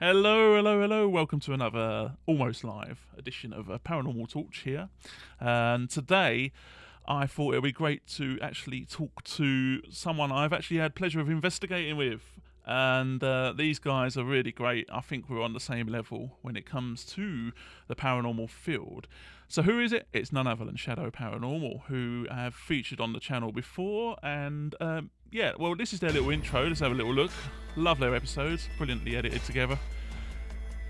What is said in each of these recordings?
Hello, hello, hello. Welcome to another almost live edition of Paranormal Torch here. And today I thought it would be great to actually talk to someone I've actually had pleasure of investigating with. And these guys are really great. I think we're on the same level when it comes to the paranormal field. So who is it? It's none other than Shadow Paranormal, who have featured on the channel before. And yeah, well, this is their little intro. Let's have a little look. Love their episodes, brilliantly edited together.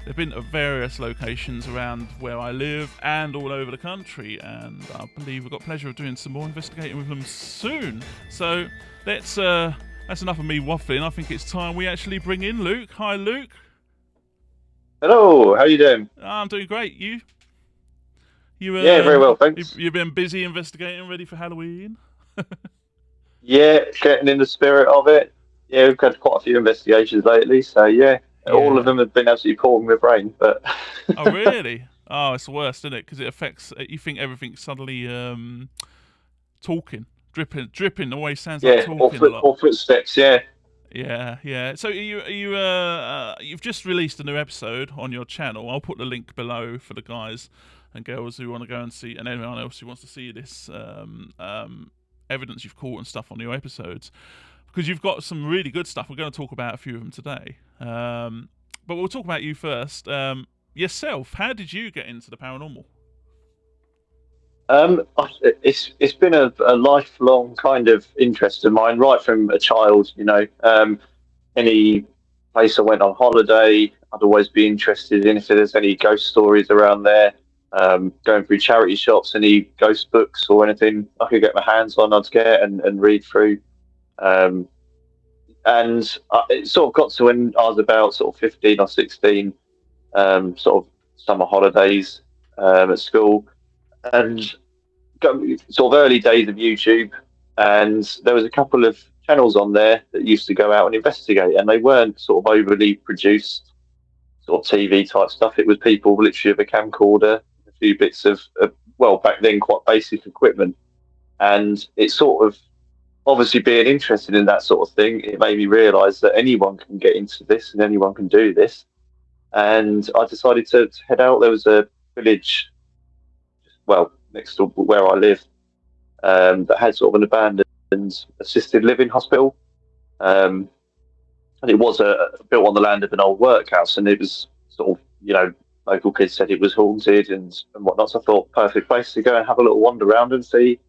They've been to various locations around where I live and all over the country, and I believe we've got pleasure of doing some more investigating with them soon. So that's enough of me waffling. I think it's time we actually bring in Luke. Hi, Luke. Hello, how you doing? I'm doing great. You? You Yeah, very well, thanks. you've been busy investigating, ready for Halloween? Yeah, getting in the spirit of it. Yeah, we've had quite a few investigations lately, so yeah, all of Yeah. them have been absolutely pouring my brain. But Oh, really? Oh, it's the worst, isn't it? Because it affects. You think everything's suddenly talking, dripping. Always sounds like yeah, talking a lot. or footsteps. Yeah, Yeah, yeah. So you've just released a new episode on your channel. I'll put the link below for the guys and girls who want to go and see, and anyone else who wants to see this evidence you've caught and stuff on your episodes, because you've got some really good stuff. We're going to talk about a few of them today, but we'll talk about you first. Yourself, how did you get into the paranormal? it's been a lifelong kind of interest of mine, right from a child. Any place I went on holiday, I'd always be interested in if there's any ghost stories around there. Going through charity shops, any ghost books or anything I could get my hands on, I'd get and read through. Um, and it sort of got to when I was about sort of 15 or 16, sort of summer holidays at school, and sort of early days of YouTube. And there was a couple of channels on there that used to go out and investigate, and they weren't sort of overly produced, sort of TV type stuff. It was people literally with a camcorder, a few bits of well, back then quite basic equipment, and it sort of obviously being interested in that sort of thing, it made me realise that anyone can get into this and anyone can do this. And I decided to head out. There was a village, well, next to where I live, that had sort of an abandoned assisted living hospital. Um, and it was built on the land of an old workhouse, and it was sort of, local kids said it was haunted and whatnot. So I thought, perfect place to go and have a little wander around and see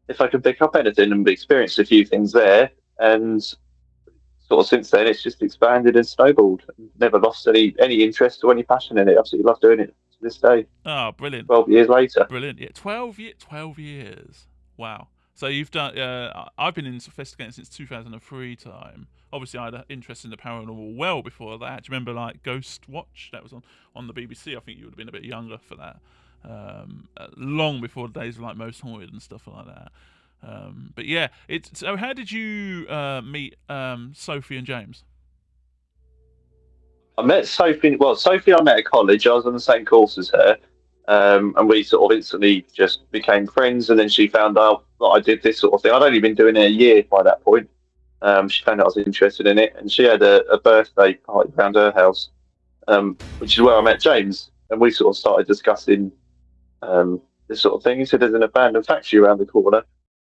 if I can pick up anything, and experience a few things there. And sort of since then, it's just expanded and snowballed. Never lost any interest or any passion in it. Absolutely love doing it to this day. Oh, brilliant, 12 years later. brilliant. Yeah, 12 years. Wow. So you've done. I've been investigating since 2003 time. Obviously, I had an interest in the paranormal well before that. Do you remember like Ghost Watch? That was on the BBC. I think you would have been a bit younger for that. Long before the days of like Most Haunted and stuff like that. But yeah, it's so. How did you meet Sophie and James? I met Sophie. Well, Sophie, I met at college. I was on the same course as her, and we sort of instantly just became friends. And then she found out that I did this sort of thing. I'd only been doing it a year by that point. She found out I was interested in it, and she had a birthday party around her house, which is where I met James. And we sort of started discussing this sort of thing. He said there's an abandoned factory around the corner,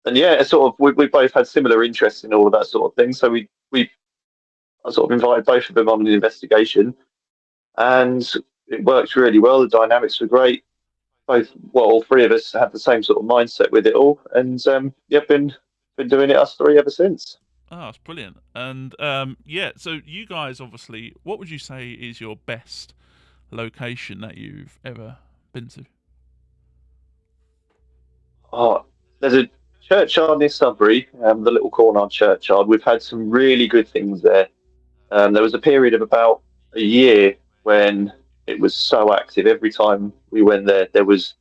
and yeah, it's sort of we both had similar interests in all of that sort of thing. So we I sort of invited both of them on an investigation, and it worked really well. The dynamics were great. Both, well, all three of us had the same sort of mindset with it all, and yeah, been doing it us three ever since. Oh, it's brilliant. And yeah, so you guys obviously, what would you say is your best location that you've ever been to? Oh, there's a churchyard near Sudbury, the little Cornard churchyard. We've had some really good things there. There was a period of about a year when it was so active. Every time we went there, there was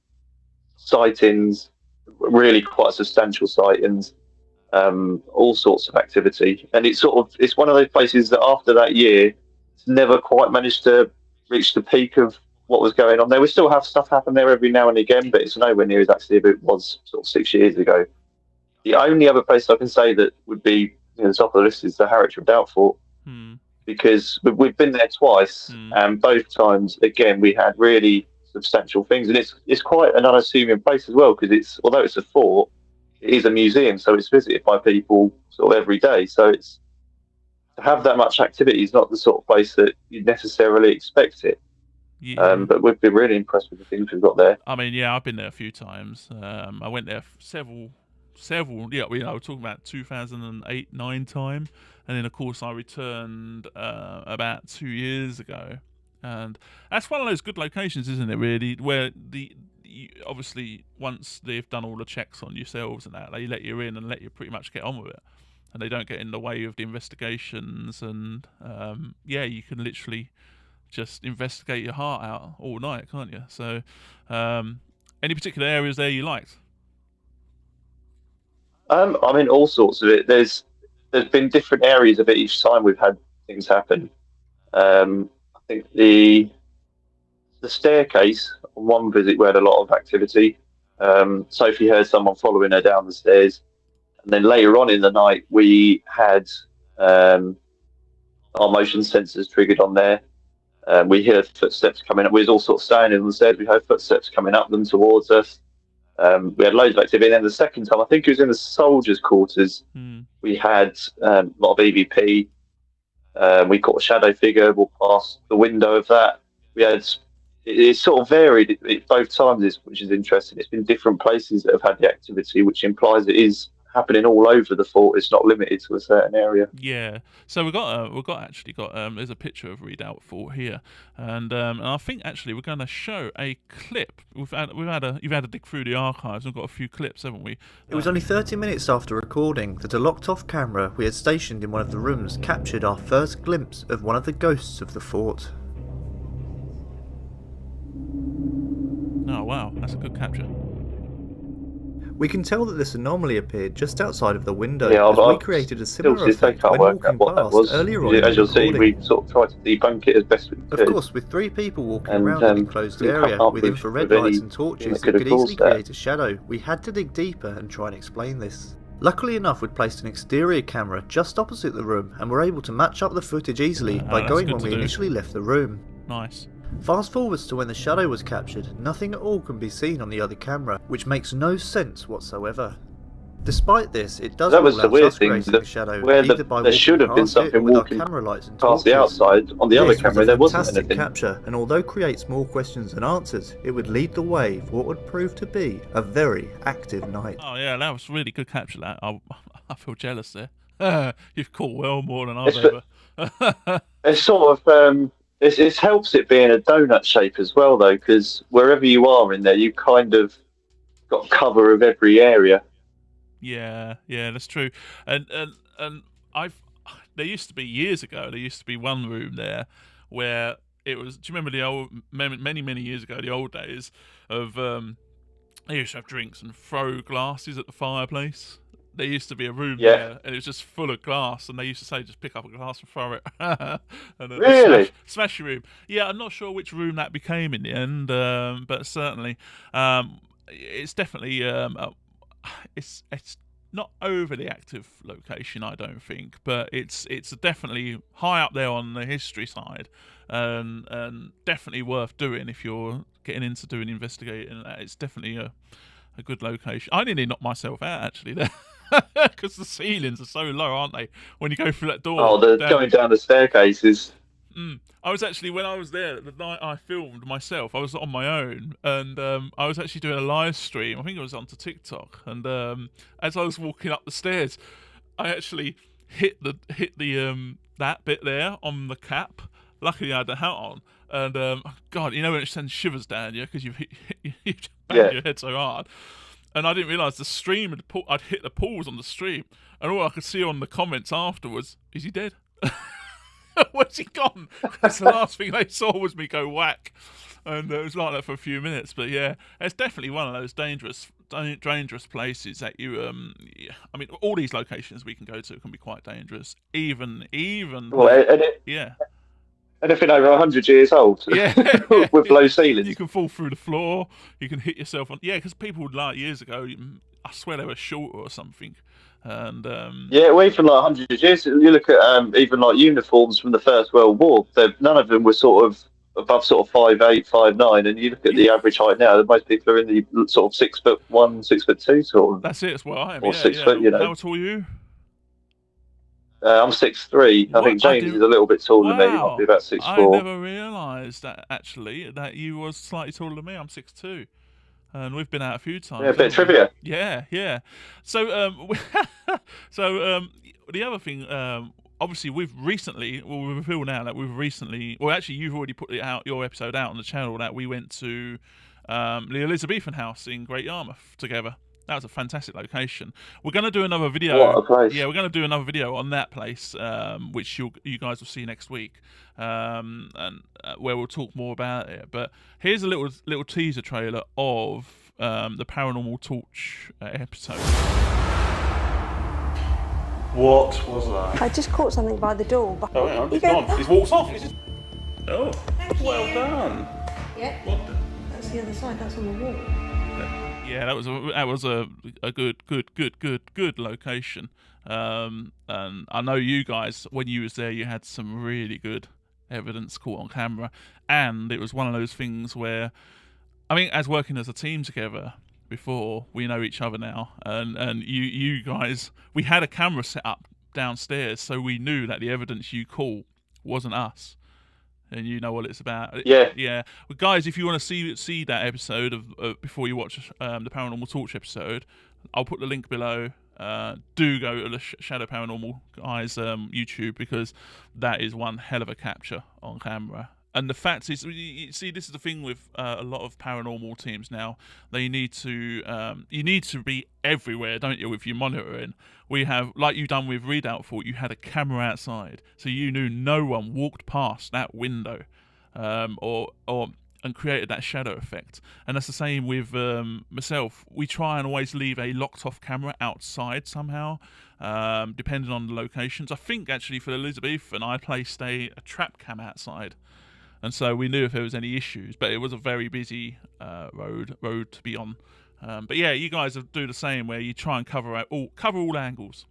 sightings, really quite substantial sightings, all sorts of activity. And it's one of those places that after that year, it's never quite managed to reach the peak of what was going on there. We still have stuff happen there every now and again, but it's nowhere near as active as it was sort of 6 years ago. The only other place I can say that would be near the top of the list is the Harwich Redoubt Fort. Hmm. because we've been there twice, and both times, again, we had really substantial things, and it's quite an unassuming place as well, because although it's a fort, it is a museum, so it's visited by people sort of every day. So it's to have that much activity is not the sort of place that you'd necessarily expect it. Yeah. But we've been really impressed with the things we've got there. I mean, yeah, I've been there a few times. I went there several. Yeah, we're talking about 2008, 9 time, and then of course I returned about 2 years ago, and that's one of those good locations, isn't it? Really, where obviously once they've done all the checks on yourselves and that, they let you in and let you pretty much get on with it, and they don't get in the way of the investigations, and you can literally just investigate your heart out all night, can't you? So, any particular areas there you liked? I mean, all sorts of it. There's been different areas of it each time we've had things happen. I think the staircase on one visit we had a lot of activity. Sophie heard someone following her down the stairs, and then later on in the night we had our motion sensors triggered on there. We heard footsteps coming up. We was all sort of standing on the stairs. We heard footsteps coming up them towards us. We had loads of activity. And then the second time, I think it was in the soldiers' quarters, we had a lot of EVP. We caught a shadow figure walk past the window of that. We had it sort of varied both times, which is interesting. It's been different places that have had the activity, which implies it is happening all over the fort. It's not limited to a certain area. Yeah. So we've got there's a picture of Redoubt Fort here, and I think actually we're going to show a clip. You've had a dig through the archives. We've got a few clips, haven't we? It was only 30 minutes after recording that a locked-off camera we had stationed in one of the rooms captured our first glimpse of one of the ghosts of the fort. Oh wow, that's a good capture. We can tell that this anomaly appeared just outside of the window, as we created a similar effect when walking past earlier on in the As you'll see, recording. we sort of tried to debunk it as best we could. Of course, with 3 people walking around an enclosed area with infrared lights and torches that could easily create a shadow, we had to dig deeper and try and explain this. Luckily enough, we'd placed an exterior camera just opposite the room and were able to match up the footage easily by going when we initially left the room. Nice. Fast forwards to when the shadow was captured, nothing at all can be seen on the other camera, which makes no sense whatsoever. Despite this, it does rule out us creating a shadow, either by walking past it or with our camera lights and torches. Past the outside, on the other camera there wasn't anything. Fantastic capture, and although creates more questions than answers, it would lead the way for what would prove to be a very active night. Oh yeah, that was really good capture. That I feel jealous there. You've caught well more than I've ever. It's sort of it helps it being a donut shape as well, though, because wherever you are in there, you kind of got cover of every area. Yeah, that's true. And there used to be years ago. There used to be one room there where it was. Do you remember the old many years ago, the old days of they used to have drinks and throw glasses at the fireplace. There used to be a room there, and it was just full of glass, and they used to say, just pick up a glass and throw it. And really? Smash your room. Yeah, I'm not sure which room that became in the end, but certainly it's definitely it's not overly active location, I don't think, but it's definitely high up there on the history side, and definitely worth doing if you're getting into doing investigating. It's definitely a good location. I nearly knocked myself out actually there. Because the ceilings are so low, aren't they? When you go through that door. Oh, going down the staircases. I was actually, when I was there, the night I filmed myself, I was on my own, and I was actually doing a live stream. I think it was onto TikTok, and as I was walking up the stairs, I actually hit the that bit there on the cap. Luckily, I had the hat on, and God, you know when it sends shivers down you because you've banged your head so hard. And I didn't realise the stream I'd hit the pause on the stream, and all I could see on the comments afterwards, is he dead? Where's he gone? Because the last thing they saw was me go whack, and it was like that for a few minutes. But yeah, it's definitely one of those dangerous places that you. I mean, all these locations we can go to can be quite dangerous. Even. Well, anything over 100 years old, with low ceilings. You can fall through the floor. You can hit yourself on. Yeah, because people like years ago, I swear they were shorter or something. And yeah, well, even like 100 years, you look at even like uniforms from the First World War. None of them were sort of above sort of 5'8", 5'9", and you look at the average height now. Most people are in the sort of 6'1", 6'2" sort of. That's it. That's what I am. Or Yeah, 6 foot. You know. How tall are you? I'm 6'3". I think James is a little bit taller than me. He might be about 6'4". I never realised that actually that you was slightly taller than me. I'm 6'2". And we've been out a few times. Yeah, a bit of trivia. Yeah. So, the other thing, obviously, we've recently, well, we reveal now that actually, you've already put your episode out on the channel that we went to the Elizabethan house in Great Yarmouth together. That was a fantastic location. We're going to do another video. What a place. Yeah, we're going to do another video on that place, which you guys will see next week, and where we'll talk more about it. But here's a little teaser trailer of the Paranormal Torch episode. What was that? I just caught something by the door. Oh, hang on. He's gone. He's walked off. Oh, well done. Yeah. What? That's the other side. That's on the wall. Yeah, that was a good location. And I know you guys, when you was there, you had some really good evidence caught on camera, and it was one of those things where, I mean, as working as a team together before, we know each other now, and you guys, we had a camera set up downstairs, so we knew that the evidence you caught wasn't us. And you know what it's about. Yeah. Well, guys, if you want to see that episode of before you watch the Paranormal Torch episode, I'll put the link below. Do go to the Shadow Paranormal guys YouTube, because that is one hell of a capture on camera. And the fact is, you see, this is the thing with a lot of paranormal teams now. They need to, you need to be everywhere, don't you, with your monitoring. We have, like you done with Redoubt Fort, you had a camera outside, so you knew no one walked past that window, and created that shadow effect. And that's the same with myself. We try and always leave a locked-off camera outside somehow, depending on the locations. I think actually for Elizabethan, I placed a trap cam outside. And so we knew if there was any issues, but it was a very busy road to be on. But yeah, you guys do the same, where you try and cover all angles.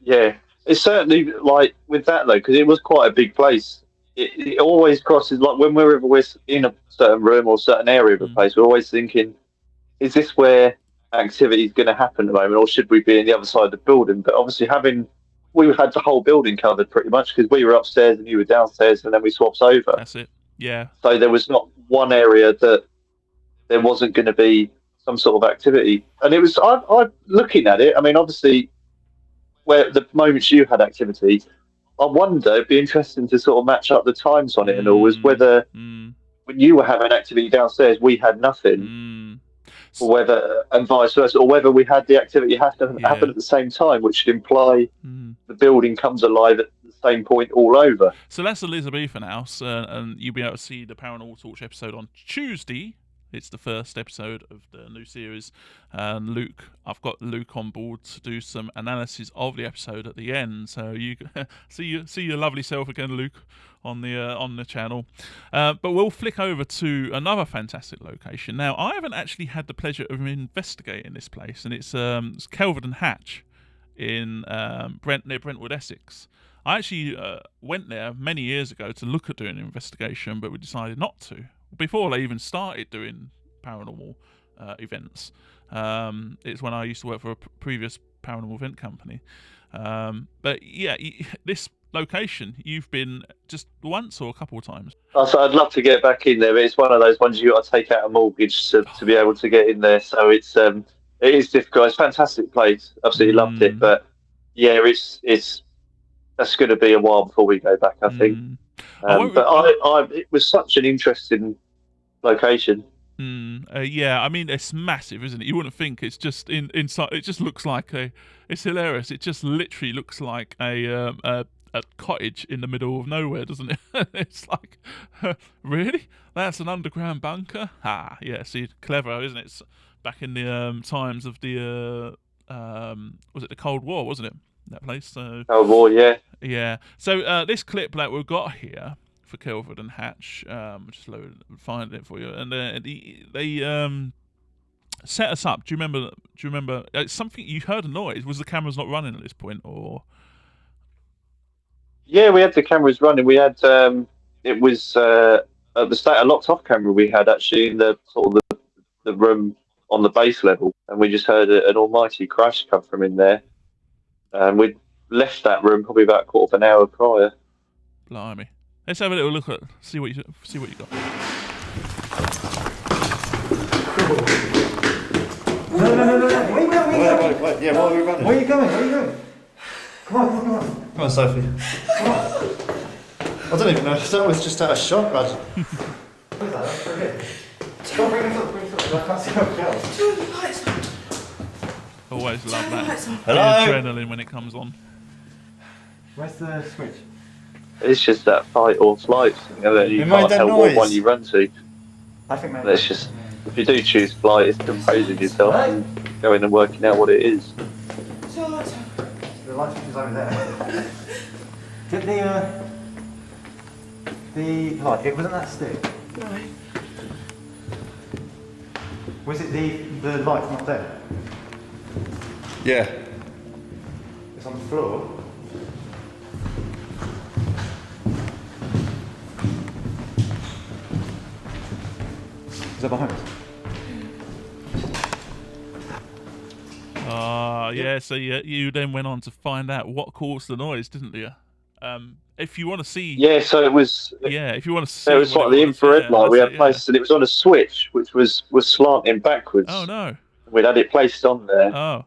Yeah, it's certainly like with that though, because it was quite a big place. It always crosses, like whenever we're in a certain room or certain area of a place, we're always thinking, is this where activity is going to happen at the moment, or should we be in the other side of the building? But obviously we had the whole building covered pretty much, because we were upstairs and you were downstairs, and then we swapped over. That's it. Yeah. So there was not one area that there wasn't going to be some sort of activity. And it was, I looking at it, I mean, obviously, where the moments you had activity, I wonder, it'd be interesting to sort of match up the times on it and all, was whether when you were having activity downstairs, we had nothing. Or whether, and vice versa, or whether we had the activity happen at the same time, which would imply the building comes alive at the same point all over. So that's Elizabethan house, and you'll be able to see the Paranormal Torch episode on Tuesday. It's the first episode of the new series, and I've got Luke on board to do some analysis of the episode at the end. So you see your lovely self again, Luke, on the channel. But we'll flick over to another fantastic location. Now, I haven't actually had the pleasure of investigating this place, and it's Kelvedon Hatch in near Brentwood, Essex. I actually went there many years ago to look at doing an investigation, but we decided not to. Before they even started doing paranormal events. It's when I used to work for a previous paranormal event company. But yeah, this location, you've been just once or a couple of times? So I'd love to get back in there, but it's one of those ones you got to take out a mortgage to be able to get in there. So it is difficult. It's a fantastic place. Absolutely loved it. But yeah, that's going to be a while before we go back, I think. It was such an interesting location. Yeah, I mean, it's massive, isn't it? You wouldn't think it's just inside. It just looks like it's hilarious. It just literally looks like a cottage in the middle of nowhere, doesn't it? It's like, really? That's an underground bunker? Yeah, see, clever, isn't it? It's back in the times of the was it the Cold War, wasn't it? That place. So Cold War, yeah. Yeah. So this clip that we've got here for Kelvedon Hatch, just finding it for you, and Set us up. Do you remember? Something you heard a noise? Was the cameras not running at this point, or? Yeah, we had the cameras running. We had it was at the start a locked off camera we had actually in the sort of the room on the base level, and we just heard an almighty crash come from in there. And we'd left that room probably about a quarter of an hour prior. Blimey. Let's have a little look at see what you got. No. Wait. Yeah, why are we running? Where are you going? Come on. Come on, Sophie. Come on. I don't even know. That was just out of shock, Raj. What is that? That's pretty good. Come on, bring it up. I can't see how it goes. Turn the lights on. Always love that. Hello? Adrenaline when it comes on. Where's the switch? It's just that fight or flight thing that you can't help what one you run to. I think maybe. It's just, if you do choose flight, it's composing yourself and going and working out what it is. Turn the lights on. The light switch is over there. Did the light, it wasn't that stick? No. Was it the light from up there? Yeah. It's on the floor. Is that behind us? Yeah. So you then went on to find out what caused the noise, didn't you? If you want to see. Yeah, so it was. Yeah, if you want to see. It was like the infrared light we had placed, and it was on a switch which was slanting backwards. Oh no! We'd had it placed on there. Oh.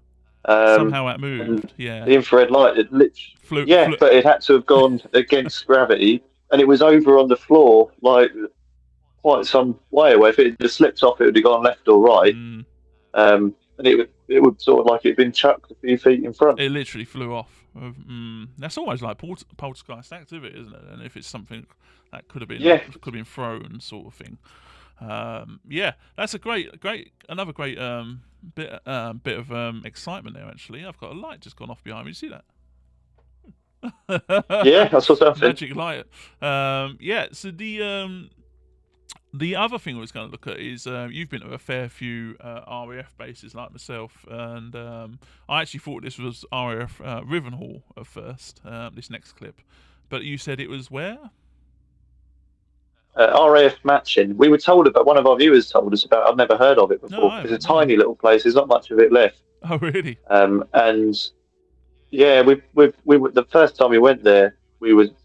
Somehow it moved. Yeah. The infrared light, it literally. Flew. But it had to have gone against gravity, and it was over on the floor, like quite some way away. If it had just slipped off, it would have gone left or right. And it would sort of like it had been chucked a few feet in front. It literally flew off. That's almost like poltergeist activity, isn't it? And if it's something that could have been thrown, sort of thing. That's a another great bit of excitement there. Actually, I've got a light just gone off behind me. You see that? Yeah, I saw something. Magic light. So the other thing I was going to look at is you've been to a fair few RAF bases like myself, and I actually thought this was RAF Rivenhall at first, this next clip, but you said it was where? RAF Matching. We were told about, one of our viewers told us about, I've never heard of it before. No, it's a tiny little place, there's not much of it left. Oh, really? And yeah, we the first time we went there,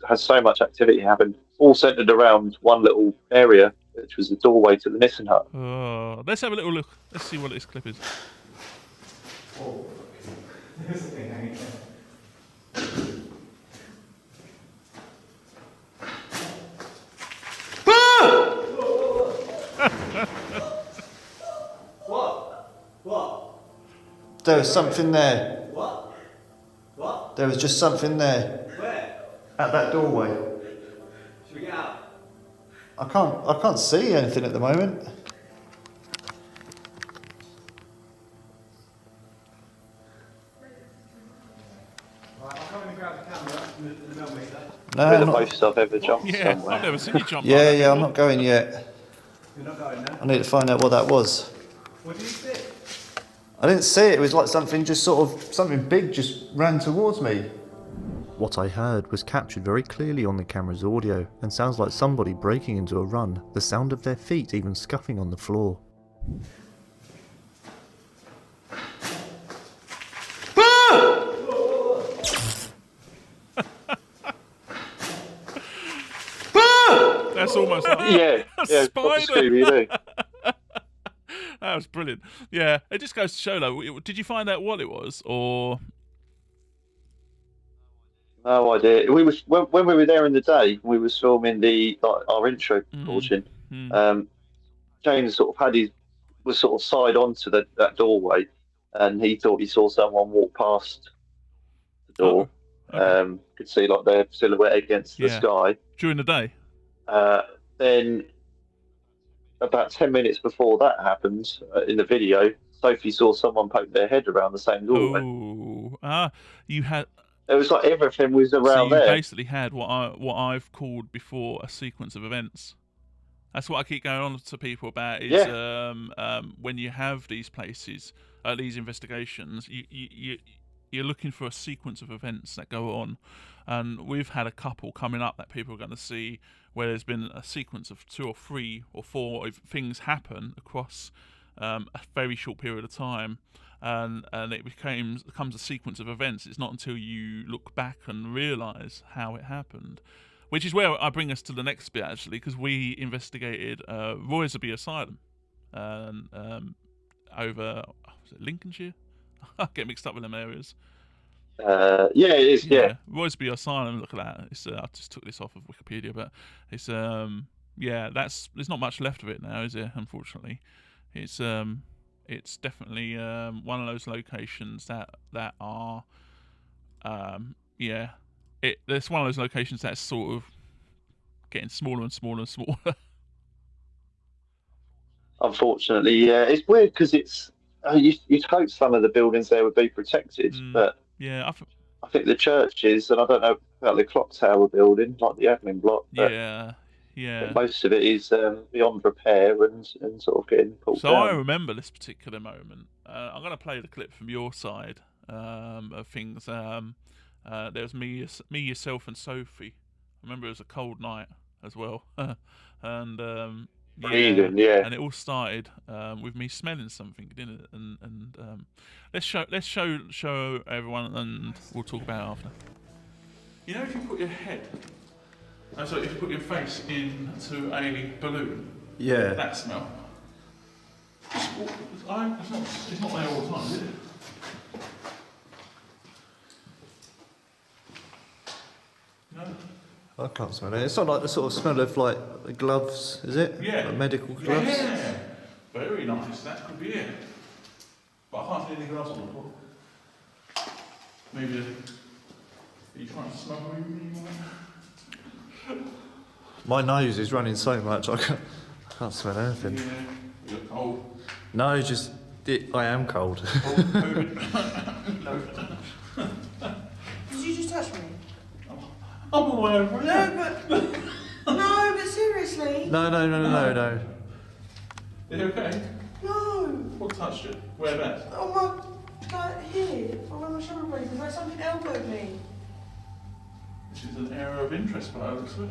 had so much activity happen, all centered around one little area, which was the doorway to the Nissen hut. Oh, let's have a little look. Let's see what this clip is. Oh, there's a thing hanging there. What? There was something there. What? There was just something there. Where? At that doorway. Should we get out? I can't see anything at the moment. Right, I'll come and grab the camera and the millimeter. No, We're the I'm not. most I've ever jumped Yeah, somewhere. I've never seen you jump. like that Yeah, I'm before. not going yet. You're not going there? I need to find out what that was. What do you see? I didn't see it. It was like something big just ran towards me. What I heard was captured very clearly on the camera's audio and sounds like somebody breaking into a run, the sound of their feet even scuffing on the floor. That's almost like Yeah, a proper spider. Scooby-Doo. That was brilliant. Yeah, it just goes to show, though. Did you find out what it was, or? No idea. When we were there in the day, we were filming our intro portion. James sort of was sort of side onto that doorway, and he thought he saw someone walk past the door. Oh, okay. Could see like their silhouette against the sky. During the day. Then about 10 minutes before that happened, in the video, Sophie saw someone poke their head around the same doorway. Oh, you had. It was like everything was around so you there. basically had what I've called before a sequence of events. That's what I keep going on to people about is when you have these places, these investigations, you're looking for a sequence of events that go on. And we've had a couple coming up that people are going to see where there's been a sequence of 2 or 3 or 4 things happen across a very short period of time. And it becomes a sequence of events. It's not until you look back and realise how it happened. Which is where I bring us to the next bit, actually, because we investigated Royserby Asylum over was it Lincolnshire? I get mixed up with them areas. Yeah, it is. Yeah. Royserby Asylum. Look at that. It's I just took this off of Wikipedia, but it's there's not much left of it now, is there? Unfortunately, it's definitely one of those locations that are It's one of those locations that's sort of getting smaller and smaller and smaller. Unfortunately, yeah, it's weird because it's you'd hope some of the buildings there would be protected, but yeah, I think the churches, and I don't know about the clock tower building, like the admin block, but yeah, most of it is beyond repair and sort of getting pulled down. So I remember this particular moment. I'm going to play the clip from your side of things. There was me, yourself, and Sophie. I remember it was a cold night as well, and yeah, and it all started with me smelling something, didn't it? And let's show everyone, and we'll talk about it after. You know, if you put your head, if you put your face into a balloon, that smell. It's not there all the time, is it? No. I can't smell it. It's not like the sort of smell of like gloves, is it? Yeah. Like medical gloves. Yeah. Very nice. That could be it. But I can't see any gloves on the floor. Maybe. Are you trying to smell me? My nose is running so much I can't smell anything. Yeah. You're cold. No, I am cold. No. Did you just touch me? I'm aware of it. No, but seriously. No. Are you okay? No. What touched you? Whereabouts? Oh my, here, around my shoulder blades, like something elbowed me. This is an area of interest, but I looks at it.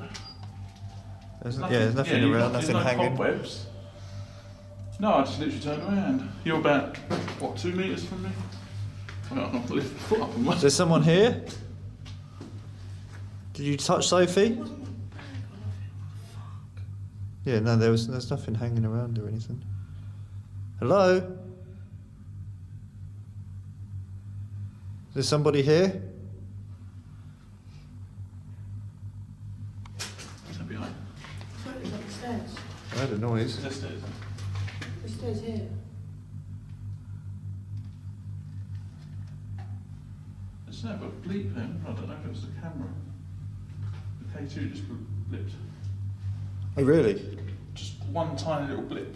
There's nothing around, nothing hanging. Cobwebs. No, I just literally turned around. You're about, 2 metres from me? Well, I'm not lift my foot up and Is there someone here? Did you touch Sophie? Yeah, no, there's nothing hanging around or anything. Hello? Is there somebody here? What's that behind? I thought it was upstairs. I heard a noise. Is that stairs? The stairs here. It's never a bleep then. I don't know if it was the camera. The K2 just blipped. Oh, really? Just one tiny little blip.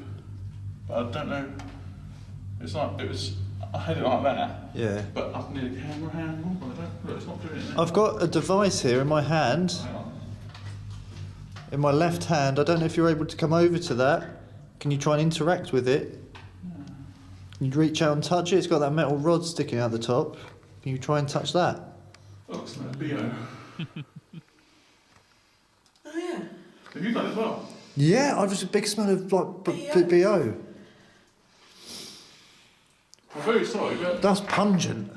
But I don't know. I had it like that. Yeah. But up near the camera handle, but I don't. Look, it's not doing it now. I've got a device here in my hand. Hang on. In my left hand. I don't know if you're able to come over to that. Can you try and interact with it? Can you reach out and touch it? It's got that metal rod sticking out the top. Can you try and touch that? Oh, it's no BO. Oh yeah. Have you done it as well? Yeah, I was a big smell of like BO. I'm very sorry, but That's pungent.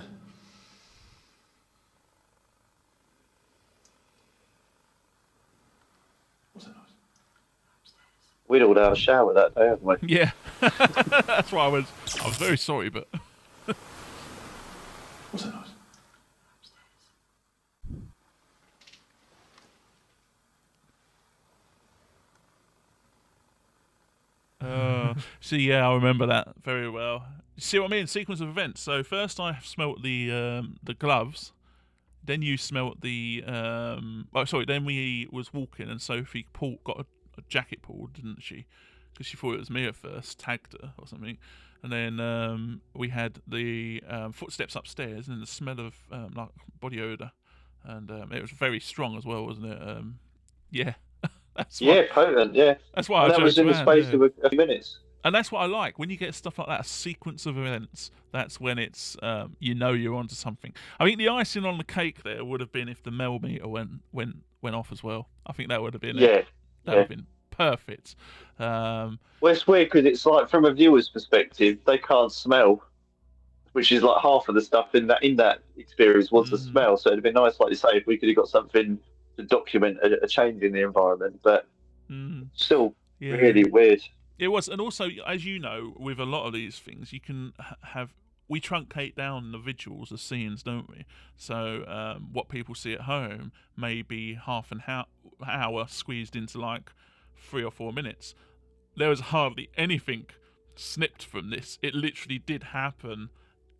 what's that noise? We'd all had a shower that day, haven't we? Yeah, that's why I was very sorry, but what's that noise? See, yeah, I remember that very well. You see what I mean? Sequence of events. So first I smelt the gloves, then you smelt the then we was walking and Sophie got a jacket pulled, didn't she? Because she thought it was me at first, tagged her or something, and then we had the footsteps upstairs and the smell of like body odour, and it was very strong as well, wasn't it? Yeah. That's why. Potent. Yeah, That's why and I that was joked in the around, space yeah. of a few minutes. And that's what I like when you get stuff like that, a sequence of events. That's when it's you're onto something. I think the icing on the cake there would have been if the Mel meter went off as well. I think that would have been it. That would have been perfect. Well, it's weird because it's like from a viewer's perspective, they can't smell, which is like half of the stuff in that experience was the smell. So it'd be nice, like you say, if we could have got something to document a change in the environment, but still really weird. It was, and also, as you know, with a lot of these things, you can we truncate down the visuals as scenes, don't we? So what people see at home may be half an hour squeezed into like 3 or 4 minutes. There was hardly anything snipped from this. It literally did happen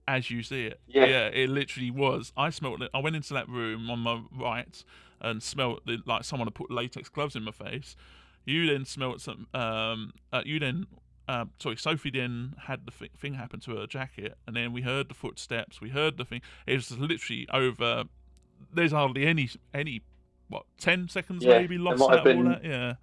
as you see it. Yeah, it literally was. I smelled it. I went into that room on my right and smelled like someone had put latex gloves in my face. You then smelled some. Sophie then had the thing happen to her jacket, and then we heard the footsteps. We heard the thing. It was literally over. There's hardly any 10 seconds maybe lost out of all that.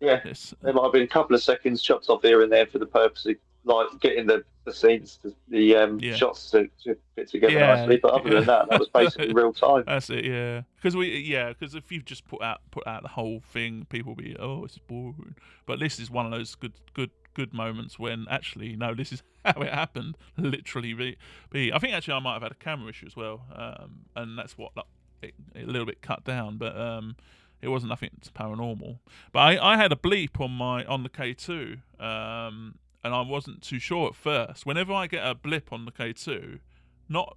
There might have been a couple of seconds chopped off here and there for the purpose of like getting the scenes, the shots to fit together nicely. But other than that was basically real time. That's it, yeah. Because if you've just put out the whole thing, people will be, oh, it's boring. But this is one of those good moments when actually, no, this is how it happened. Literally, I think actually I might have had a camera issue as well, and that's what a little bit cut down, but it wasn't nothing paranormal. But I had a bleep on the K2. And I wasn't too sure at first. Whenever I get a blip on the K2, not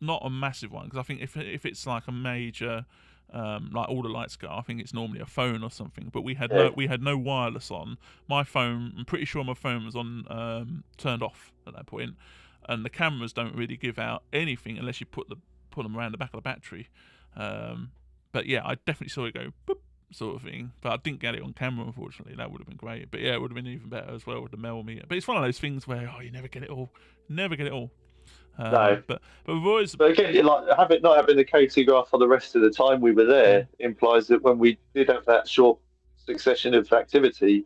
a massive one, because I think if it's like a major, like all the lights go, I think it's normally a phone or something. But we had no wireless on. My phone, I'm pretty sure my phone was on turned off at that point, and the cameras don't really give out anything unless you put them around the back of the battery. But yeah, I definitely saw it go boop, sort of thing, but I didn't get it on camera, unfortunately. That would have been great, but yeah, it would have been even better as well with the Mel meter. But it's one of those things where you never get it all. No, but we've always. But again, like not having the K2 go off for the rest of the time we were there implies that when we did have that short succession of activity,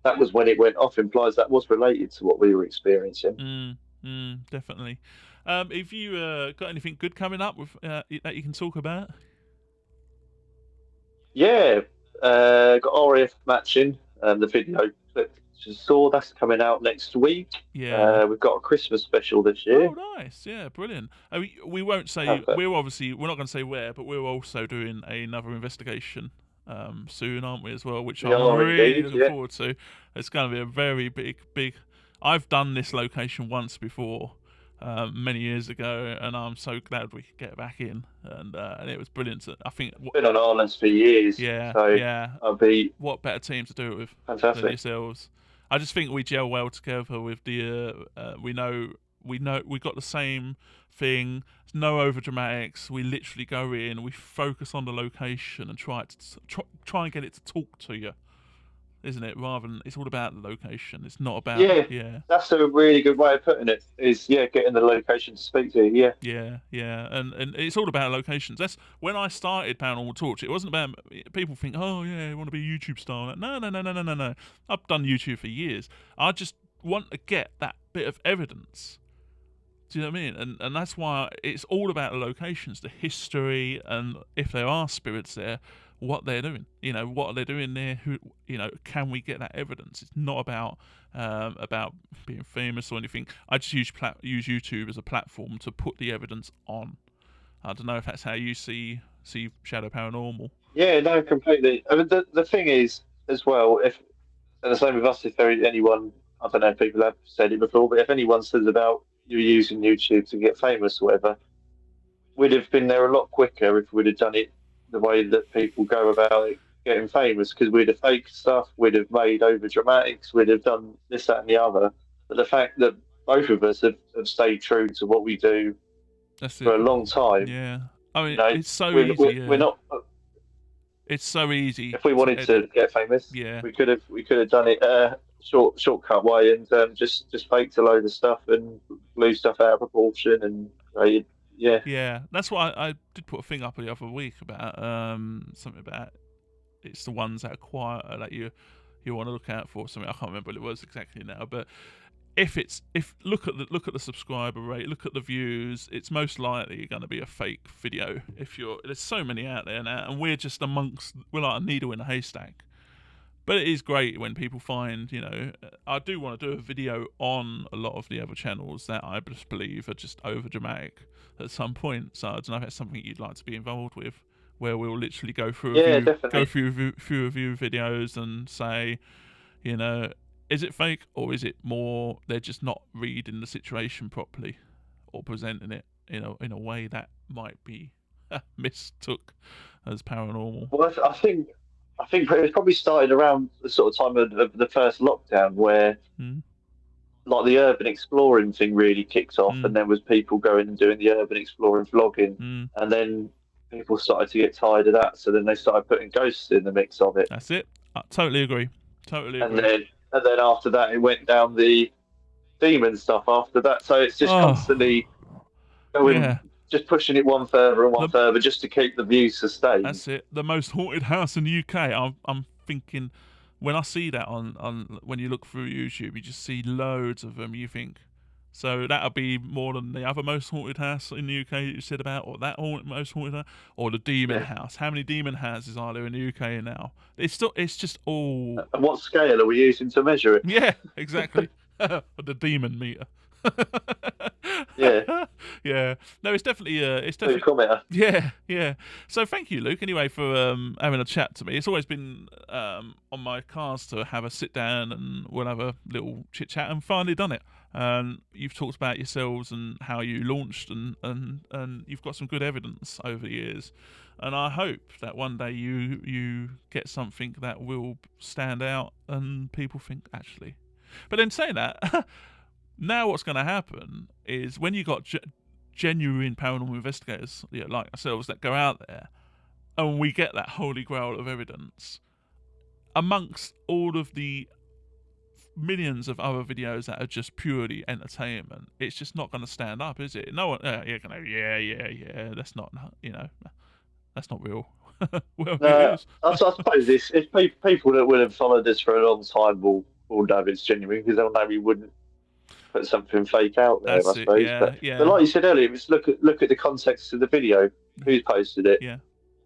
that was when it went off. Implies that was related to what we were experiencing. Definitely. Have you got anything good coming up with that you can talk about? Yeah, got RAF matching, the video clip you saw, that's coming out next week. Yeah. We've got a Christmas special this year. Oh, nice. Yeah, brilliant. I mean, we won't say, we're not going to say where, but we're also doing another investigation soon, aren't we, as well, which I'm really looking forward to. It's going to be a very big, I've done this location once before, many years ago, and I'm so glad we could get back in, and it was brilliant. I think been on Ireland for years. I'll be what better team to do it with than yourselves. I just think we gel well together with the we know we got the same thing. No over dramatics. We literally go in, we focus on the location and try and get it to talk to you, isn't it? Rather than it's all about the location. It's not about That's a really good way of putting it. Is getting the location to speak to you. Yeah, and it's all about locations. That's when I started Paranormal Torch. It wasn't about people think, oh yeah, you want to be a YouTube star. No. I've done YouTube for years. I just want to get that bit of evidence. Do you know what I mean? And that's why it's all about the locations, the history, and if there are spirits there, what they're doing. What are they doing there? Who, can we get that evidence? It's not about being famous or anything. I just use YouTube as a platform to put the evidence on. I don't know if that's how you see Shadow Paranormal. Yeah, no, completely. I mean, the thing is, as well, and the same with us, if there is anyone, I don't know if people have said it before, but if anyone says about you using YouTube to get famous or whatever, we'd have been there a lot quicker if we'd have done it the way that people go about it, getting famous, because we'd have faked stuff, we'd have made over dramatics, we'd have done this, that, and the other. But the fact that both of us have stayed true to what we do for a long time. Yeah, I mean, it's so easy. We're not. It's so easy. If we wanted to get famous, we could have done it shortcut way and just faked a load of stuff and blew stuff out of proportion and created. Yeah, that's why I did put a thing up the other week about something about it's the ones that are quieter that you want to look out for. Something I can't remember what it was exactly now, but if look at the subscriber rate, look at the views, it's most likely going to be a fake video. There's so many out there now, and we're like a needle in a haystack. But it is great when people find, I do want to do a video on a lot of the other channels that I just believe are just over dramatic at some point. So I don't know if that's something you'd like to be involved with, where we'll literally go through a few review videos and say, is it fake, or is it more they're just not reading the situation properly or presenting it in a way that might be mistook as paranormal? Well, I think it was probably started around the sort of time of the first lockdown, where like the urban exploring thing really kicked off, and there was people going and doing the urban exploring vlogging, and then people started to get tired of that, so then they started putting ghosts in the mix of it. That's it. I totally agree. And then after that, it went down the demon stuff after that. So it's just constantly going, just pushing it one further and one further, just to keep the views sustained. That's it. The most haunted house in the UK. I'm thinking, when I see that on when you look through YouTube, you just see loads of them. You think, so that'll be more than the other most haunted house in the UK that you said about, or that most haunted house, or the demon house. How many demon houses are there in the UK now? It's just all. And what scale are we using to measure it? Yeah, exactly. The demon meter. Yeah. Yeah. No, it's definitely. Yeah. So thank you, Luke, anyway, for having a chat to me. It's always been on my cards to have a sit down and we'll have a little chit chat, and finally done it. You've talked about yourselves and how you launched, and you've got some good evidence over the years. And I hope that one day you get something that will stand out and people think, actually. But then saying that, now what's going to happen is when you got genuine paranormal investigators like ourselves that go out there, and we get that holy grail of evidence amongst all of the millions of other videos that are just purely entertainment, it's just not going to stand up, is it? No one, you're going to, yeah, that's not, that's not real. Well, it is. I suppose it's people that will have followed this for a long time will know it's genuine, because they'll know we wouldn't put something fake out there. That's I suppose. But like you said earlier, just look at the context of the video. Who's posted it? Yeah.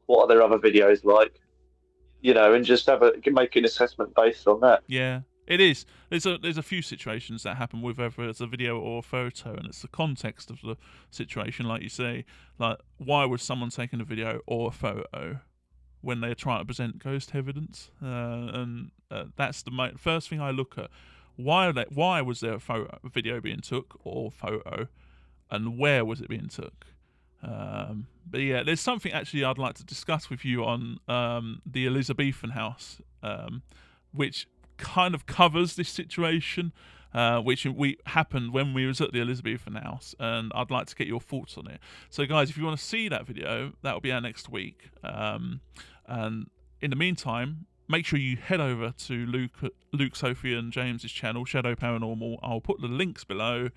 What are their other videos like? And just make an assessment based on that. Yeah. It is. There's a few situations that happen with whether it's a video or a photo, and it's the context of the situation, like you say. Like, why was someone taking a video or a photo when they're trying to present ghost evidence? And that's the first thing I look at. Why was there a video being took or photo, and where was it being took? But yeah, there's something actually I'd like to discuss with you on the Elizabethan house, which kind of covers this situation, which happened when we was at the Elizabethan house, and I'd like to get your thoughts on it. So guys, if you want to see that video, that will be out next week, and in the meantime, make sure you head over to Luke, Sophie and James's channel, Shadow Paranormal. I'll put the links below,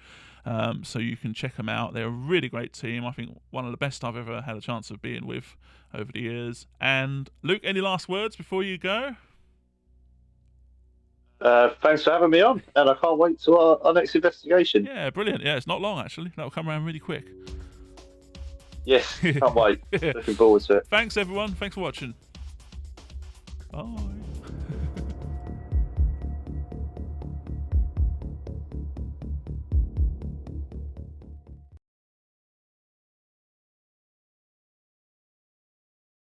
so you can check them out. They're a really great team. I think one of the best I've ever had a chance of being with over the years. And Luke, any last words before you go? Thanks for having me on, and I can't wait to our next investigation. Yeah, brilliant. Yeah, it's not long actually. That'll come around really quick. Yes, can't wait. Looking forward to it. Thanks everyone. Thanks for watching. Bye.